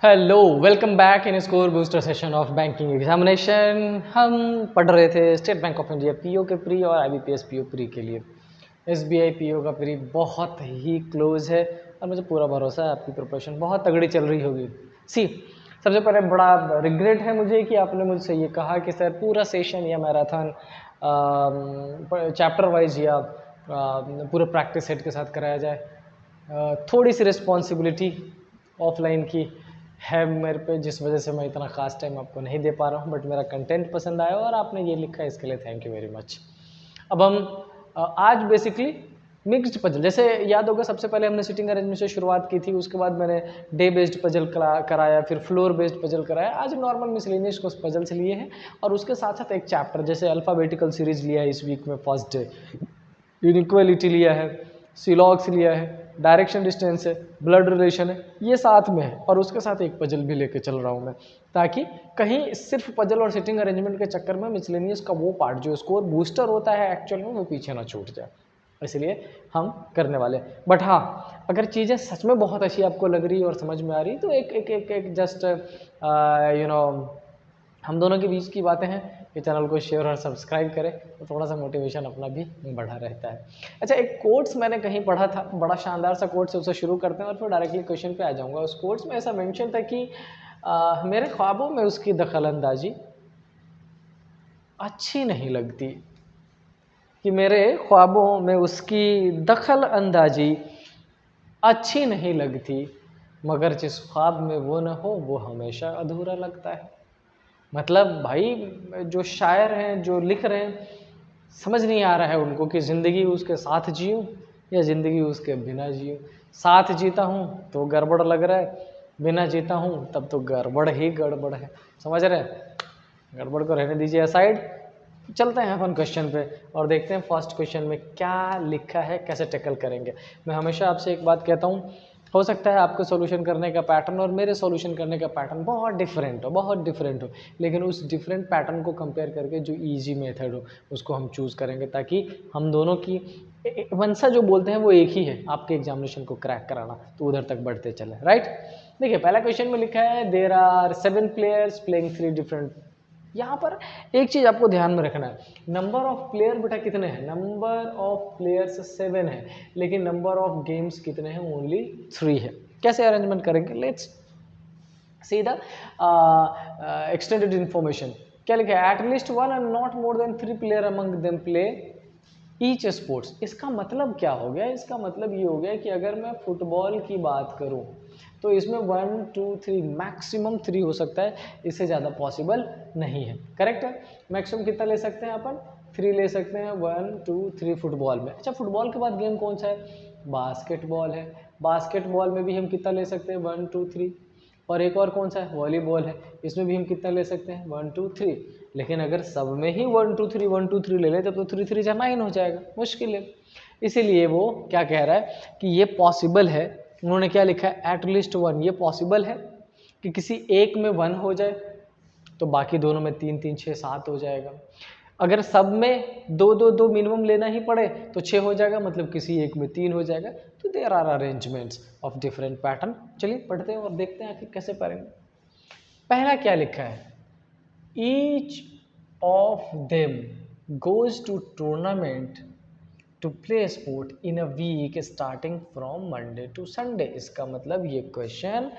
Hello, welcome back in score booster session of banking examination. हम पढ़ रहे थे state bank of India PO के प्री और आईबीपीएस पीओ प्री के लिए। एसबीआई पीओ का प्री बहुत ही क्लोज है और मुझे पूरा भरोसा है आपकी प्रिपरेशन बहुत तगड़ी चल रही होगी। सबसे पहले बड़ा रिग्रेट है मुझे कि आपने मुझसे ये कहा कि सर पूरा सेशन या मैराथन चैप्टर वाइज या पूरे प्रैक्टिस सेट के साथ कराया जाए। थोड़ी सी रिस्पॉन्सिबिलिटी ऑफलाइन की है मेरे पे, जिस वजह से मैं इतना खास टाइम आपको नहीं दे पा रहा हूँ, बट मेरा कंटेंट पसंद आया और आपने ये लिखा है, इसके लिए थैंक यू वेरी मच। अब हम आज बेसिकली मिक्स्ड पजल, जैसे याद होगा सबसे पहले हमने सिटिंग अरेंजमेंट से शुरुआत की थी, उसके बाद मैंने डे बेस्ड पजल कराया, फिर फ्लोर बेस्ड पजल कराया। आज नॉर्मल मिसलेनियस को पजल से लिए हैं और उसके साथ साथ एक चैप्टर जैसे अल्फ़ाबेटिकल सीरीज लिया है इस वीक में, फर्स्ट डे इनइक्वालिटी लिया है, सिलॉग्स लिया है, डायरेक्शन डिस्टेंस है, ब्लड रिलेशन है, ये साथ में है और उसके साथ एक पजल भी लेके चल रहा हूँ मैं, ताकि कहीं सिर्फ पजल और सिटिंग अरेंजमेंट के चक्कर में मिसलेनियस का वो पार्ट जो स्कोर बूस्टर होता है एक्चुअल में वो पीछे ना छूट जाए, इसलिए हम करने वाले। बट हाँ, अगर चीज़ें सच में बहुत अच्छी आपको लग रही और समझ में आ रही तो एक जस्ट हम दोनों के बीच की बातें हैं कि चैनल को शेयर और सब्सक्राइब करें तो थोड़ा सा मोटिवेशन अपना भी बढ़ा रहता है। अच्छा, एक कोट्स मैंने कहीं पढ़ा था, बड़ा शानदार सा कोट्स है, उससे शुरू करते हैं और फिर डायरेक्टली क्वेश्चन पे आ जाऊंगा। उस कोट्स में ऐसा मेंशन था कि मेरे ख्वाबों में उसकी दखलंदाजी अच्छी नहीं लगती, कि मेरे ख्वाबों में उसकी दखल अंदाजी अच्छी नहीं लगती, मगर जिस ख्वाब में वो न हो वो हमेशा अधूरा लगता है। मतलब भाई, जो शायर हैं जो लिख रहे हैं, समझ नहीं आ रहा है उनको कि ज़िंदगी उसके साथ जीऊँ या ज़िंदगी उसके बिना जीऊँ। साथ जीता हूँ तो गड़बड़ लग रहा है, बिना जीता हूँ तब तो गड़बड़ ही गड़बड़ है। समझ रहे हैं? गड़बड़ को रहने दीजिए असाइड, चलते हैं अपन क्वेश्चन पे और देखते हैं फर्स्ट क्वेश्चन में क्या लिखा है, कैसे टैकल करेंगे। मैं हमेशा आपसे एक बात कहता हूँ, हो सकता है आपके सॉल्यूशन करने का पैटर्न और मेरे सॉल्यूशन करने का पैटर्न बहुत डिफरेंट हो, लेकिन उस डिफरेंट पैटर्न को कंपेयर करके जो इजी मेथड हो उसको हम चूज़ करेंगे, ताकि हम दोनों की मनसा जो बोलते हैं वो एक ही है, आपके एग्जामिनेशन को क्रैक कराना, तो उधर तक बढ़ते चले। राइट, देखिए पहला क्वेश्चन में लिखा है there are 7 players playing 3 different. यहाँ पर एक चीज़ आपको ध्यान में रखना है, नंबर ऑफ प्लेयर बेटा कितने हैं, नंबर ऑफ प्लेयर्स 7 है, लेकिन नंबर ऑफ गेम्स कितने हैं, ओनली 3 है। कैसे अरेंजमेंट करेंगे, let's see the extended information. क्या लिखा है, at least 1 and not more than 3 player among them play each sports. इसका मतलब क्या हो गया, इसका मतलब ये हो गया कि अगर मैं फुटबॉल की बात करूं तो इसमें 1 2 3 मैक्सिमम 3 हो सकता है, इससे ज़्यादा पॉसिबल नहीं है। करेक्ट है, मैक्सिमम कितना ले सकते हैं अपन, 3 ले सकते हैं, 1 2 3 फुटबॉल में। अच्छा, फुटबॉल के बाद गेम कौन सा है, बास्केटबॉल है। बास्केटबॉल में भी हम कितना ले सकते हैं, 1 2 3। और एक और कौन सा है, वॉलीबॉल है, इसमें भी हम कितना ले सकते हैं, 1 2 3। लेकिन अगर सब में ही 1 2 3 1 2 3 ले लेते तो 3 3 9 हो जाएगा, मुश्किल है। इसीलिए वो क्या कह रहा है कि ये पॉसिबल है, उन्होंने क्या लिखा है, एटलीस्ट 1, ये पॉसिबल है कि किसी एक में 1 हो जाए तो बाकी दोनों में 3 3 6 7 हो जाएगा। अगर सब में 2 2 2 मिनिमम लेना ही पड़े तो 6 हो जाएगा, मतलब किसी एक में 3 हो जाएगा। तो there are arrangements of different pattern. चलिए पढ़ते हैं और देखते हैं आखिर कैसे पढ़ेंगे। पहला क्या लिखा है, each of them goes to tournament to play sport in a week starting from Monday to Sunday. इसका मतलब ये क्वेश्चन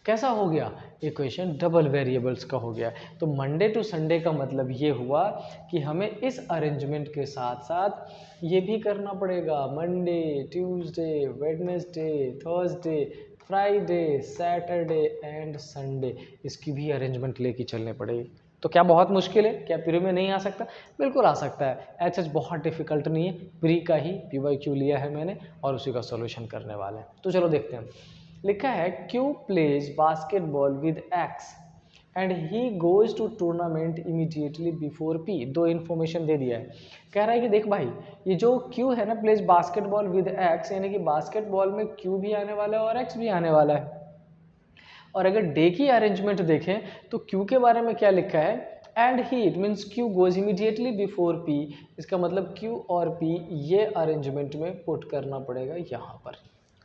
कैसा हो गया, ये क्वेश्चन डबल वेरिएबल्स का हो गया। तो मंडे टू संडे का मतलब ये हुआ कि हमें इस अरेंजमेंट के साथ साथ ये भी करना पड़ेगा, Monday Tuesday Wednesday Thursday Friday Saturday and Sunday, इसकी भी अरेंजमेंट लेके चलने पड़ेगी। तो क्या बहुत मुश्किल है, क्या प्री में नहीं आ सकता, बिल्कुल आ सकता है। एच बहुत डिफिकल्ट नहीं है, प्री का ही PYQ लिया है मैंने और उसी का सॉल्यूशन करने वाले हैं। तो चलो देखते हैं। लिखा है Q plays basketball with X and he goes to tournament immediately before P. दो इन्फॉर्मेशन दे दिया है, कह रहा है कि देख भाई, ये जो क्यू है ना, प्लेज बास्केटबॉल विद एक्स, यानी कि बास्केटबॉल में क्यू भी आने वाला है और एक्स भी आने वाला है। और अगर डे की अरेंजमेंट देखें तो क्यू के बारे में क्या लिखा है, and he, it means Q goes immediately before P. इसका मतलब क्यू और पी ये अरेंजमेंट में पुट करना पड़ेगा यहाँ पर।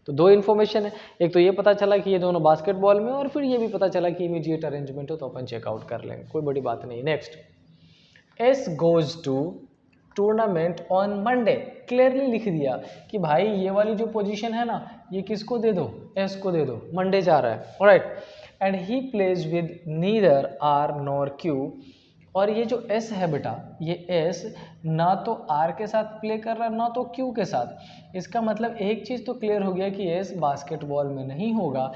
तो दो इन्फॉर्मेशन है, एक तो ये पता चला कि ये दोनों बास्केटबॉल में, और फिर ये भी पता चला कि इमीडिएट अरेंजमेंट हो तो अपन चेकआउट कर लेंगे, कोई बड़ी बात नहीं। Next, S goes to tournament on Monday, clearly लिख दिया कि भाई ये वाली जो पोजीशन है ना, ये किसको दे दो, एस को दे दो, मंडे जा रहा है, alright. And he plays with neither R nor Q, और ये जो एस है बेटा, ये एस ना तो आर के साथ प्ले कर रहा है ना तो क्यू के साथ। इसका मतलब एक चीज़ तो क्लियर हो गया कि एस बास्केटबॉल में नहीं होगा,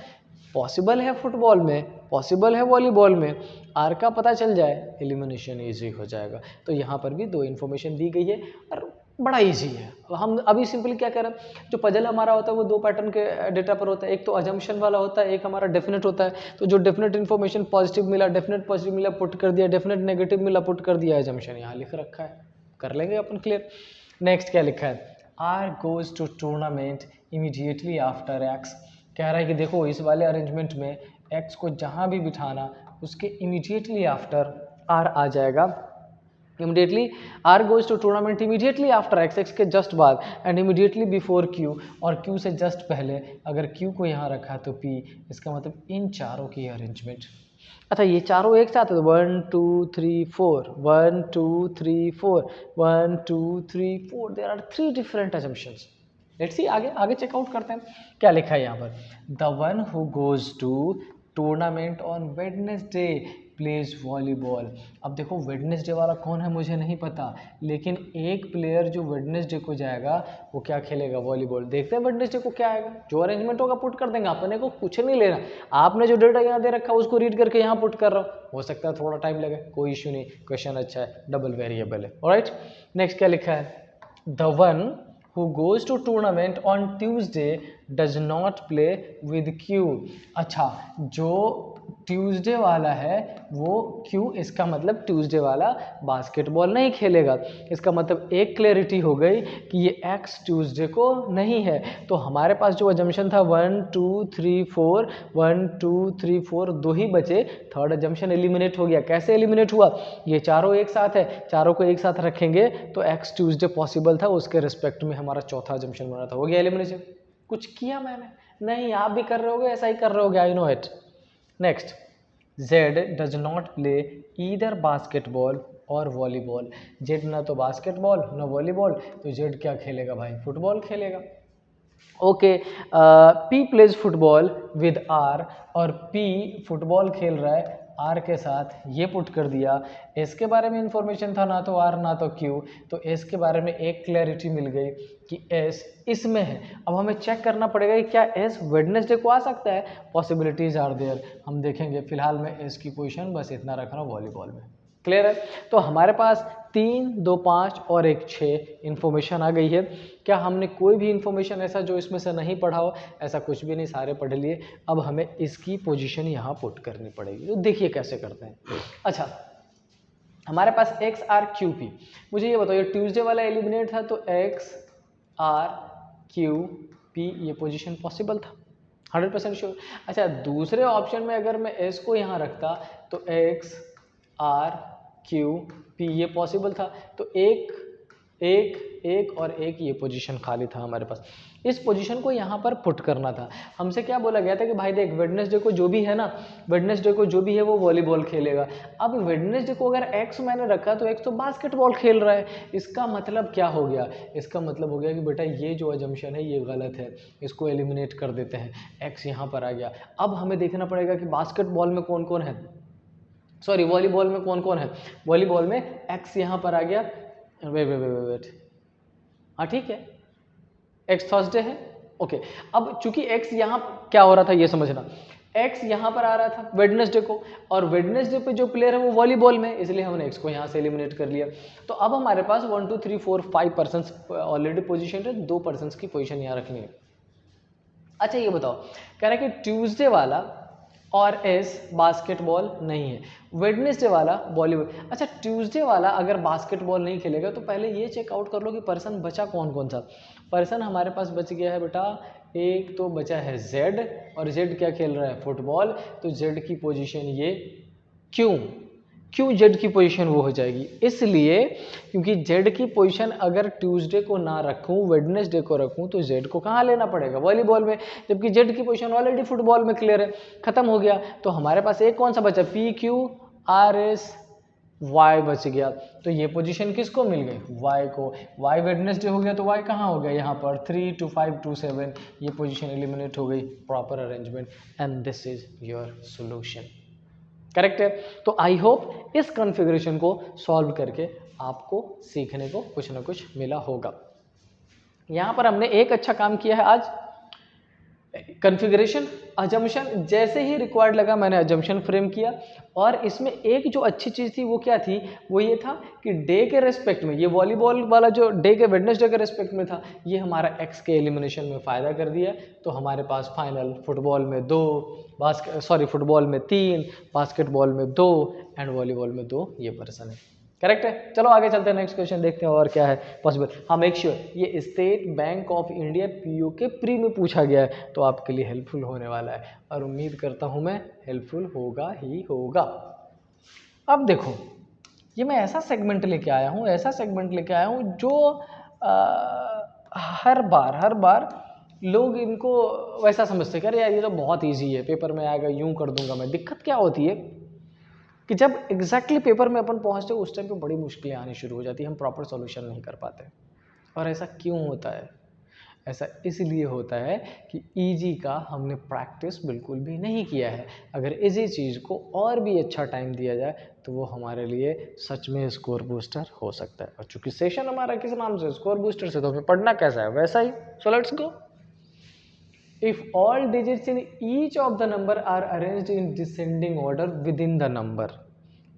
पॉसिबल है फुटबॉल में, पॉसिबल है वॉलीबॉल में, आर का पता चल जाए एलिमिनेशन इजी हो जाएगा। तो यहाँ पर भी दो इन्फॉर्मेशन दी गई है और बड़ा इजी है। हम अभी सिंपली क्या कर रहे हैं, जो पजल हमारा होता है वो दो पैटर्न के डेटा पर होता है, एक तो अजम्पशन वाला होता है, एक हमारा डेफिनेट होता है। तो जो डेफिनेट इन्फॉर्मेशन पॉजिटिव मिला, डेफिनेट पॉजिटिव मिला, पुट कर दिया, डेफिनेट नेगेटिव मिला, पुट कर दिया, अजम्पशन यहाँ लिख रखा है, कर लेंगे अपन क्लियर। नेक्स्ट क्या लिखा है, R goes to tournament immediately after X. कह रहा है कि देखो इस वाले अरेंजमेंट में एक्स को जहाँ भी बिठाना उसके इमीडिएटली आफ्टर आर आ जाएगा। Immediately R goes to tournament immediately after X, X के जस्ट बाद, एंड इमीडिएटली बिफोर क्यू, और क्यू से जस्ट पहले अगर क्यू को यहाँ रखा तो पी। इसका मतलब इन चारों की अरेंजमेंट। अच्छा ये चारों एक साथ है तो 1 2 3 4, 1 2 3 4, 1 2 3 4, there are 3 different assumptions. Let's see आगे चेकआउट करते हैं क्या लिखा है यहाँ पर। The one who goes to tournament on Wednesday plays volleyball. अब देखो वेडनेसडे वाला कौन है मुझे नहीं पता, लेकिन एक प्लेयर जो वेडनेसडे को जाएगा वो क्या खेलेगा, वॉलीबॉल। देखते हैं वेडनेसडे को क्या आएगा, जो अरेंजमेंट होगा पुट कर देंगे, अपने को कुछ नहीं लेना। आपने जो डेटा यहाँ दे रखा है उसको रीड करके यहाँ पुट कर रहा हूँ, हो सकता है थोड़ा टाइम लगे, कोई इश्यू नहीं, क्वेश्चन अच्छा है, डबल वेरिएबल है, ऑलराइट। नेक्स्ट क्या लिखा है, the one who goes to tournament on Tuesday does not play with Q। अच्छा जो ट्यूसडे वाला है वो क्यू, इसका मतलब ट्यूसडे वाला बास्केटबॉल नहीं खेलेगा। इसका मतलब एक क्लैरिटी हो गई कि ये एक्स ट्यूसडे को नहीं है। तो हमारे पास जो अजम्पशन था 1 2 3 4, 1 2 3 4 दो ही बचे, थर्ड अजम्पशन एलिमिनेट हो गया। कैसे एलिमिनेट हुआ, ये चारों एक साथ है, चारों को एक साथ रखेंगे तो एक्स ट्यूसडे पॉसिबल था, उसके रिस्पेक्ट में हमारा चौथा अजम्पशन बना था, हो गया एलिमिनेशन। कुछ किया मैंने नहीं, आप भी कर रहे होगे, ऐसा ही कर रहे होगे, I know it. Next, Z does not play either basketball और वॉलीबॉल। Z ना तो बास्केटबॉल ना वॉलीबॉल, तो Z क्या खेलेगा भाई, फुटबॉल खेलेगा। Okay, P plays football with R, और P फुटबॉल खेल रहा है R के साथ, ये पुट कर दिया। S के बारे में इंफॉर्मेशन था ना तो R ना तो Q, तो S के बारे में एक क्लैरिटी मिल गई कि S इसमें है। अब हमें चेक करना पड़ेगा कि क्या S वेडनेसडे को आ सकता है, पॉसिबिलिटीज आर देयर, हम देखेंगे। फिलहाल मैं S की पोजीशन बस इतना रख रहा हूँ वॉलीबॉल में, क्लियर है। तो हमारे पास 3 2 5 और 1 6 इन्फॉर्मेशन आ गई है। क्या हमने कोई भी इन्फॉर्मेशन ऐसा जो इसमें से नहीं पढ़ा हो, ऐसा कुछ भी नहीं, सारे पढ़ लिए। अब हमें इसकी पोजीशन यहाँ पुट करनी पड़ेगी, तो देखिए कैसे करते हैं। अच्छा हमारे पास एक्स आर क्यू पी, मुझे ये बताओ ये ट्यूसडे वाला एलिमिनेट था तो एक्स आर क्यू पी ये पोजीशन पॉसिबल था, 100% श्योर। अच्छा दूसरे ऑप्शन में अगर मैं एस को यहाँ रखता तो एक्स आर क्यू पी ये पॉसिबल था, तो एक और एक ये पोजीशन खाली था हमारे पास। इस पोजीशन को यहाँ पर पुट करना था। हमसे क्या बोला गया था कि भाई देख वेडनेसडे को जो भी है ना, वेडनेसडे को जो भी है वो वॉलीबॉल खेलेगा। अब वेडनेसडे को अगर एक्स मैंने रखा तो एक्स तो बास्केटबॉल खेल रहा है। इसका मतलब क्या हो गया, इसका मतलब हो गया कि बेटा ये जो अजम्पशन है ये गलत है, इसको एलिमिनेट कर देते हैं। एक्स यहाँ पर आ गया। अब हमें देखना पड़ेगा कि बास्केटबॉल में कौन कौन है, सॉरी वॉलीबॉल में कौन कौन है। वॉलीबॉल में एक्स यहाँ पर आ गया, वेट हाँ ठीक है, एक्स थर्सडे है, ओके। अब चूंकि एक्स यहाँ क्या हो रहा था ये समझना, एक्स यहाँ पर आ रहा था वेडनेसडे को, और वेडनेसडे पे जो प्लेयर है वो वॉलीबॉल में, इसलिए हमने एक्स को यहाँ से एलिमिनेट कर लिया। तो अब हमारे पास 1 2 3 4 5 पर्सन्स ऑलरेडी पोजीशन है, 2 पर्सन्स की पोजीशन यहाँ रखनी है। अच्छा ये बताओ, कह रहा है कि ट्यूसडे वाला और एस बास्केटबॉल नहीं है, वेडनेसडे वाला वॉलीबॉल। अच्छा ट्यूसडे वाला अगर बास्केटबॉल नहीं खेलेगा तो पहले ये चेकआउट कर लो कि पर्सन बचा कौन कौन सा। पर्सन हमारे पास बच गया है बेटा, एक तो बचा है जेड, और जेड क्या खेल रहा है, फुटबॉल, तो जेड की पोजीशन ये क्यों, क्यों जेड की पोजीशन वो हो जाएगी? इसलिए क्योंकि जेड की पोजीशन अगर ट्यूसडे को ना रखूं, वेडनेसडे को रखूं, तो जेड को कहाँ लेना पड़ेगा? वॉलीबॉल में, जबकि जेड की पोजीशन ऑलरेडी फुटबॉल में क्लियर है, खत्म हो गया। तो हमारे पास एक कौन सा बचा? P Q R S Y बच गया। तो ये पोजीशन किसको मिल गई? वाई को। वाई वेडनेसडे हो गया तो वाई कहाँ हो गया? यहाँ पर 3 2 5 2 7, ये पोजीशन एलिमिनेट हो गई। Proper arrangement, and this is your solution. Correct है? तो आई होप इस कॉन्फ़िगरेशन को सॉल्व करके आपको सीखने को कुछ ना कुछ मिला होगा। यहाँ पर हमने एक अच्छा काम किया है आज, कॉन्फ़िगरेशन, अजम्पशन, जैसे ही रिक्वायर्ड लगा मैंने अजम्पशन फ्रेम किया। और इसमें एक जो अच्छी चीज़ थी वो क्या थी? वो ये था कि डे के रेस्पेक्ट में, ये वॉलीबॉल वाला जो डे के वेडनेसडे के रेस्पेक्ट में था, ये हमारा एक्स के एलिमिनेशन में फ़ायदा कर दिया। तो हमारे पास फाइनल फुटबॉल में 2, फुटबॉल में 3, बास्केटबॉल में 2 एंड वॉलीबॉल में 2 ये पर्सन है। करेक्ट है? चलो आगे चलते हैं, नेक्स्ट क्वेश्चन देखते हैं और क्या है पॉसिबल। हाँ, मेक श्योर ये state bank of India PO के प्री में पूछा गया है, तो आपके लिए हेल्पफुल होने वाला है और उम्मीद करता हूँ मैं हेल्पफुल होगा ही होगा। अब देखो, ये मैं ऐसा सेगमेंट लेके आया हूँ जो हर बार लोग इनको वैसा समझते हैं, अरे यार ये तो बहुत ईजी है, पेपर में आएगा, यूं कर दूंगा मैं। दिक्कत क्या होती है कि जब एग्जैक्टली पेपर में अपन पहुंचते उस टाइम पे बड़ी मुश्किलें आनी शुरू हो जाती है, हम प्रॉपर सॉल्यूशन नहीं कर पाते। और ऐसा क्यों होता है? ऐसा इसलिए होता है कि इजी का हमने प्रैक्टिस बिल्कुल भी नहीं किया है। अगर इसी चीज़ को और भी अच्छा टाइम दिया जाए तो वो हमारे लिए सच में स्कोर बूस्टर हो सकता है। और चूंकि सेशन हमारा किस नाम से, स्कोर बूस्टर से, तो हमें पढ़ना कैसा है वैसा ही। So let's go. If all digits in each of the number are arranged in descending order within the number,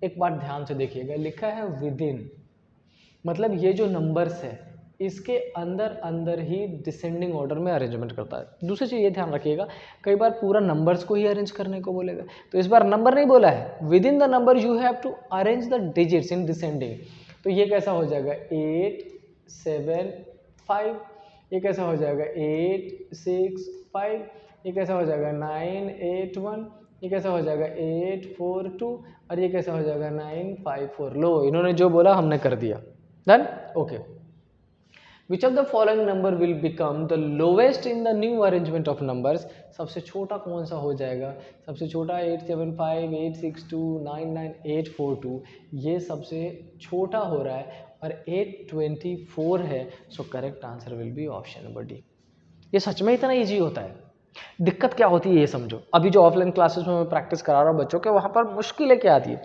एक बात ध्यान से देखिएगा, लिखा है within, मतलब ये जो नंबर्स है इसके अंदर ही डिसेंडिंग ऑर्डर में अरेंजमेंट करता है। दूसरी चीज़ ये ध्यान रखिएगा, कई बार पूरा नंबर्स को ही अरेंज करने को बोलेगा, तो इस बार नंबर नहीं बोला है, within the number you have to arrange the digits in descending. तो ये कैसा हो जाएगा? 8 7 5, ये कैसा हो जाएगा? 8 6 5, ये कैसा हो जाएगा? 9 8 1, ये कैसा हो जाएगा? 8 4 2, और ये कैसा हो जाएगा? 9 5 4। लो, इन्होंने जो बोला हमने कर दिया। Done? Okay. Which of the following number will become the lowest in the new arrangement of numbers? सबसे छोटा कौन सा हो जाएगा? सबसे छोटा 8 7 5 8 6 2 9 9 8 4 2, ये सबसे छोटा हो रहा है और 8 24 है। So correct answer will be option number D. ये सच में इतना इजी होता है? दिक्कत क्या होती है ये समझो। अभी जो ऑफलाइन क्लासेस में मैं प्रैक्टिस करा रहा हूँ बच्चों के, वहाँ पर मुश्किलें क्या आती है?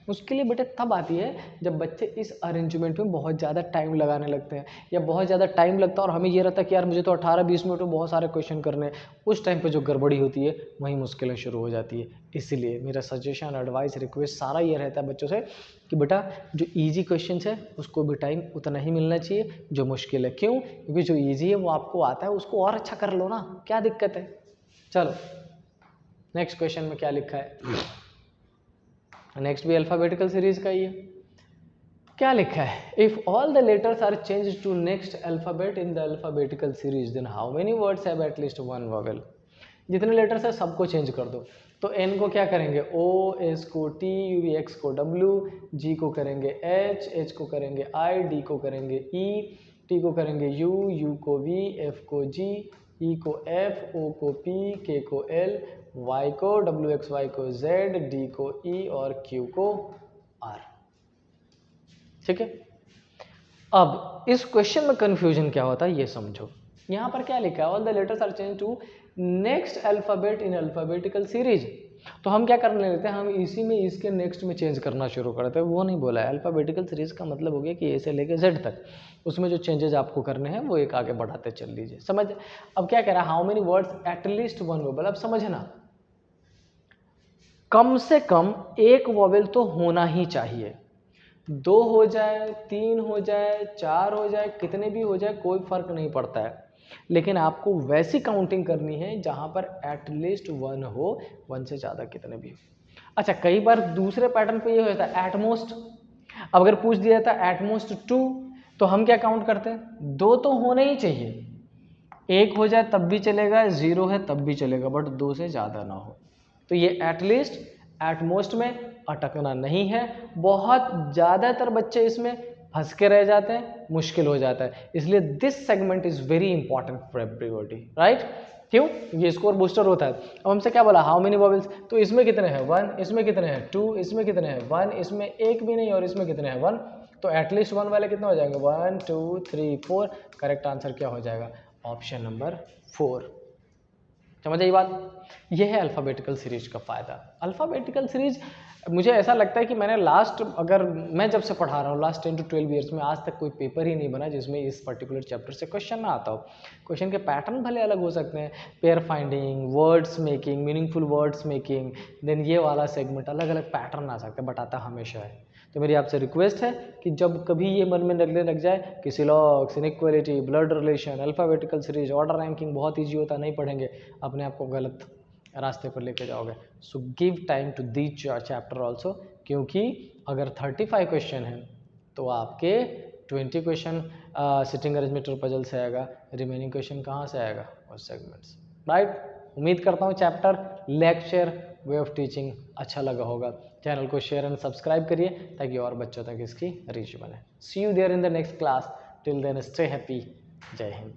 मुश्किलें बेटे तब आती है जब बच्चे इस अरेंजमेंट में बहुत ज़्यादा टाइम लगाने लगते हैं, या बहुत ज़्यादा टाइम लगता है और हमें ये रहता है कि यार मुझे तो 18-20 मिनट में बहुत सारे क्वेश्चन करने हैं। उस टाइम पे जो गड़बड़ी होती है वहीं मुश्किलें शुरू हो जाती है। इसीलिए मेरा सजेशन, एडवाइस, रिक्वेस्ट सारा ये रहता है बच्चों से कि बेटा जो ईजी क्वेश्चन है उसको भी टाइम उतना ही मिलना चाहिए जो मुश्किल है। क्यों? क्योंकि जो ईजी है वो आपको आता है, उसको और अच्छा कर लो ना, क्या दिक्कत है। चलो नेक्स्ट क्वेश्चन में क्या लिखा है? नेक्स्ट भी अल्फाबेटिकल सीरीज का ही है। क्या लिखा है? If all the letters are change to next alphabet in the alphabetical series then how many words have at least one vowel. जितने लेटर्स है सबको चेंज कर दो। तो एन को क्या करेंगे? ओ, एस को टी, यू एक्स को डब्ल्यू, जी को करेंगे एच, एच को करेंगे आई, डी को करेंगे ई, टी को करेंगे यू, यू को वी, एफ को जी, ई को एफ, ओ को पी, के को एल, वाई को डब्ल्यू एक्स वाई को जेड, डी को ई और क्यू को आर। ठीक है? अब इस क्वेश्चन में कंफ्यूजन क्या होता है ये समझो। यहां पर क्या लिखा है? All the letters are change to next alphabet in alphabetical series. तो हम क्या करने लगते हैं? हम इसी में इसके नेक्स्ट में चेंज करना शुरू करते हैं। वो नहीं बोला है। अल्फाबेटिकल सीरीज का मतलब हो गया कि ए से लेके जेड तक, उसमें जो चेंजेस आपको करने हैं वो एक आगे बढ़ाते चल लीजिए। समझ? अब क्या कह रहा है? How many words at least one vowel. अब समझना, कम से कम एक वोवेल तो होना ही चाहिए। 2 हो जाए, 3 हो जाए, 4 हो जाए, कितने भी हो जाए कोई फर्क नहीं पड़ता है, लेकिन आपको वैसी काउंटिंग करनी है जहां पर एटलीस्ट 1 हो, 1 से ज़्यादा कितने भी हो। अच्छा, कई बार दूसरे पैटर्न पे ये हो जाता है एटमोस्ट। अब अगर पूछ दिया था एटमोस्ट 2, तो हम क्या काउंट करते हैं? 2 तो होने ही चाहिए। 1 हो जाए तब भी चलेगा, 0 है तब भी चलेगा, बट 2 से ज़्यादा ना हो। तो ये एटलीस्ट, एटमोस्ट में अटकना नहीं है। बहुत ज़्यादातर बच्चे इसमें फंस के रह जाते हैं, मुश्किल हो जाता है, इसलिए this segment is very important for everybody, right. क्यों? ये स्कोर बूस्टर होता है। अब हमसे क्या बोला, हाउ मेनी वॉवेल्स, तो इसमें कितने हैं 1, इसमें कितने हैं 2, इसमें कितने हैं 1, इसमें एक भी नहीं, और इसमें कितने हैं 1, तो एटलीस्ट 1 वाले कितने हो जाएंगे 1 2 3 4। करेक्ट आंसर क्या हो जाएगा, ऑप्शन नंबर 4। समझ आई बात। यह है अल्फ़ाबेटिकल सीरीज का फ़ायदा। अल्फ़ाबेटिकल सीरीज मुझे ऐसा लगता है कि मैंने लास्ट, अगर मैं जब से पढ़ा रहा हूँ लास्ट 10 to 12 ईयर्स में, आज तक कोई पेपर ही नहीं बना जिसमें इस पर्टिकुलर चैप्टर से क्वेश्चन ना आता हो। क्वेश्चन के पैटर्न भले अलग हो सकते हैं, pair finding, words making, meaningful words making, then ये वाला सेगमेंट, अलग अलग पैटर्न आ सकते हैं, बट आता हमेशा है। तो मेरी आपसे रिक्वेस्ट है कि जब कभी ये मन में लगने लग जाए कि सिलॉक्स, inequality, blood relation, alphabetical series, order ranking बहुत ईजी होता, नहीं पढ़ेंगे, अपने आप को गलत रास्ते पर लेके जाओगे। So give time to these chapter also, क्योंकि अगर 35 क्वेश्चन हैं तो आपके 20 क्वेश्चन सिटिंग अरेंजमेंट पजल से आएगा, रिमेनिंग क्वेश्चन कहाँ से आएगा, उस सेगमेंट्स, राइट। उम्मीद करता हूँ chapter, lecture, way of teaching अच्छा लगा होगा। चैनल को शेयर एंड सब्सक्राइब करिए ताकि और बच्चों तक इसकी रीच बने। See you there in the next class, till then stay happy, जय हिंद।